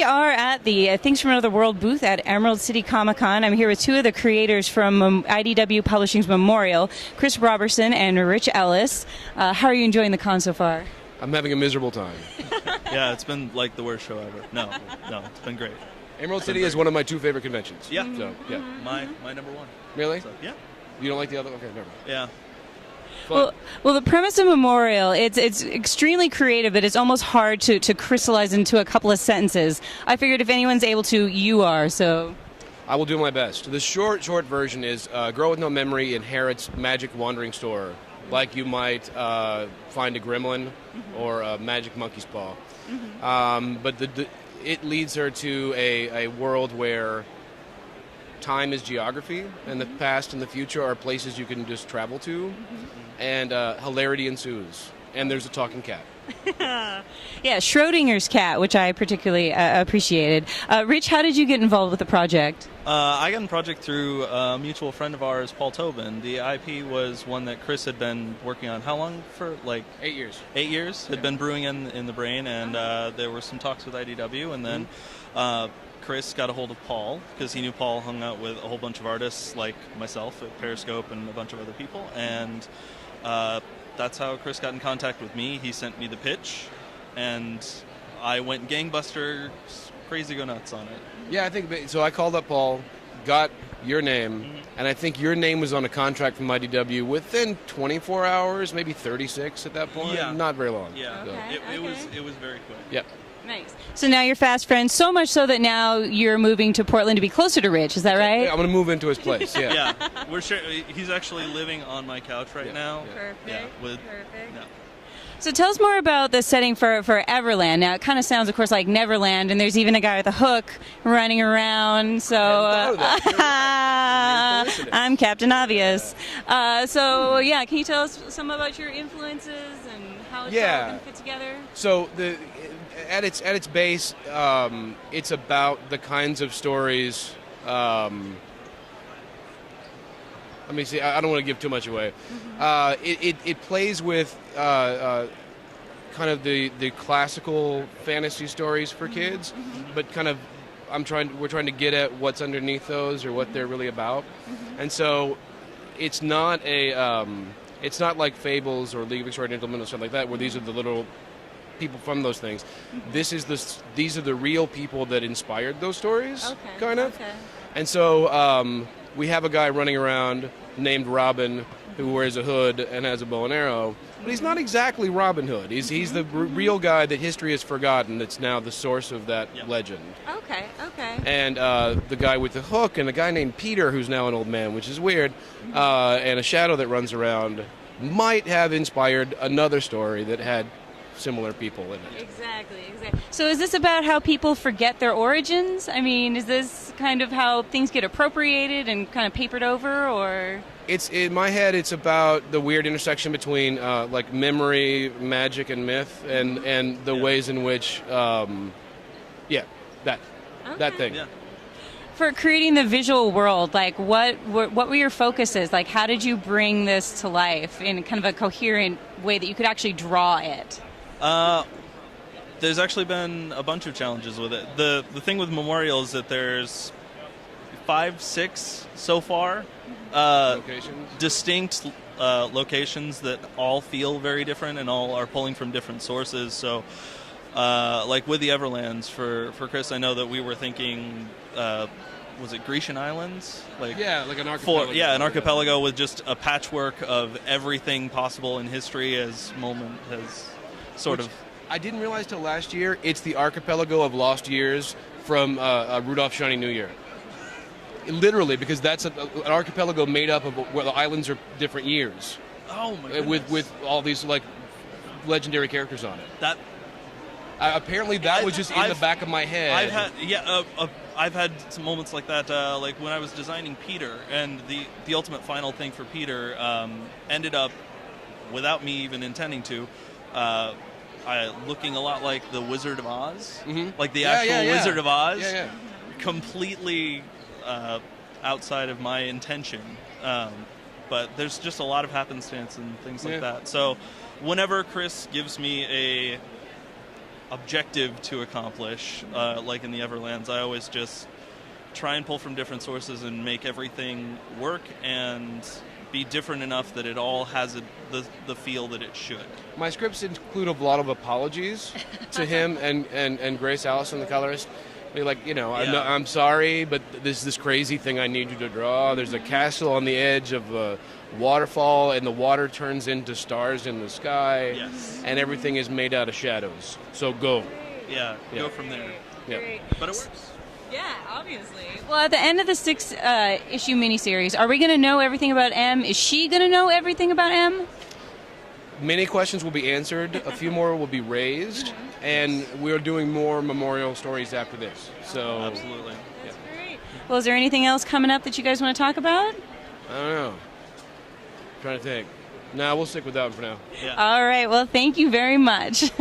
We are at the Things from Another World booth at Emerald City Comic Con. I'm here with two of the creators from IDW Publishing's Memorial, Chris Roberson and Rich Ellis. How are you enjoying the con so far? I'm having a miserable time. Yeah, it's been like the worst show ever. No, it's been great. Emerald City is one of my two favorite conventions. Yeah. So, yeah. My number one. Really? So, yeah. You don't like the other? Okay, never mind. Yeah. Well, the premise of Memorial, it's extremely creative, but it's almost hard to crystallize into a couple of sentences. I figured if anyone's able to, you are, so... I will do my best. The short version is girl with no memory inherits magic wandering store, like you might find a gremlin or a magic monkey's paw. But it leads her to a world where time is geography, and the past and the future are places you can just travel to, and hilarity ensues. And there's a talking cat. Yeah, Schrodinger's cat, which I particularly appreciated. Rich, how did you get involved with the project? I got in the project through a mutual friend of ours, Paul Tobin. The IP was one that Chris had been working on. How long for? Like 8 years. 8 years had been brewing in the brain, and there were some talks with IDW, and then Chris got a hold of Paul because he knew Paul hung out with a whole bunch of artists like myself at Periscope and a bunch of other people, and that's how Chris got in contact with me. He sent me the pitch, and I went gangbusters, crazy go nuts on it. Yeah, I think so. I called up Paul, got your name, and I think your name was on a contract from IDW within 24 hours, maybe 36 at that point. Yeah. Not very long. Yeah, Okay, it was very quick. Yep. Nice. So now you're fast friends, so much so that now you're moving to Portland to be closer to Rich, is that right? Yeah, I'm going to move into his place, yeah. Yeah, he's actually living on my couch right now. Perfect. Yeah, Perfect. Yeah. So tell us more about the setting for Everland. Now, it kind of sounds, of course, like Neverland, and there's even a guy with a hook running around. So I'm Captain Obvious. So, yeah, can you tell us some about your influences and how it's all going to fit together? So at its base, it's about the kinds of stories. Let me see. I don't want to give too much away. It plays with kind of the classical fantasy stories for kids, but kind of we're trying to get at what's underneath those or what they're really about. And so it's not it's not like Fables or League of Extraordinary Gentlemen or something like that, where these are the little people from those things. These are the real people that inspired those stories, kind of. Okay. And so we have a guy running around named Robin who wears a hood and has a bow and arrow, but he's not exactly Robin Hood. He's the real guy that history has forgotten that's now the source of that legend. Okay. And the guy with the hook and a guy named Peter who's now an old man, which is weird, and a shadow that runs around might have inspired another story that had similar people in it. Exactly. So is this about how people forget their origins? I mean, is this kind of how things get appropriated and kind of papered over, or? It's in my head. It's about the weird intersection between like memory, magic, and myth, and the ways in which, that thing. Yeah. For creating the visual world, like what were your focuses? Like, how did you bring this to life in kind of a coherent way that you could actually draw it? There's actually been a bunch of challenges with it. The thing with Memorial is that there's 5, 6 so far. Locations? Distinct locations that all feel very different and all are pulling from different sources. So, like with the Everlands, for Chris, I know that we were thinking, was it Grecian Islands? Like an archipelago. An archipelago with just a patchwork of everything possible in history as Moment has I didn't realize till last year it's the archipelago of lost years from Rudolph Shiny New Year. Literally, because that's an archipelago made up of where the islands are different years. Oh my goodness. With all these like legendary characters on it. That apparently that was just in the back of my head. I've had some moments like that. Like when I was designing Peter, and the ultimate final thing for Peter ended up, without me even intending to, looking a lot like the Wizard of Oz, like the actual Wizard of Oz. Completely outside of my intention, but there's just a lot of happenstance and things like that. So whenever Chris gives me objective to accomplish, like in the Everlands. I always just try and pull from different sources and make everything work and be different enough that it all has the feel that it should. My scripts include a lot of apologies to him and Grace Allison, the colorist. They're like, I'm sorry, but this crazy thing I need you to draw. There's a castle on the edge of a waterfall, and the water turns into stars in the sky, and everything is made out of shadows. So go. Yeah, go from there. Yeah. But it works. Yeah, obviously. Well, at the end of the 6-issue miniseries, are we going to know everything about M? Is she going to know everything about M? Many questions will be answered. A few more will be raised, and we're doing more memorial stories after this. So Absolutely. That's great. Well, is there anything else coming up that you guys want to talk about? I don't know. Trying to think. We'll stick with that one for now. Yeah. All right. Well, thank you very much.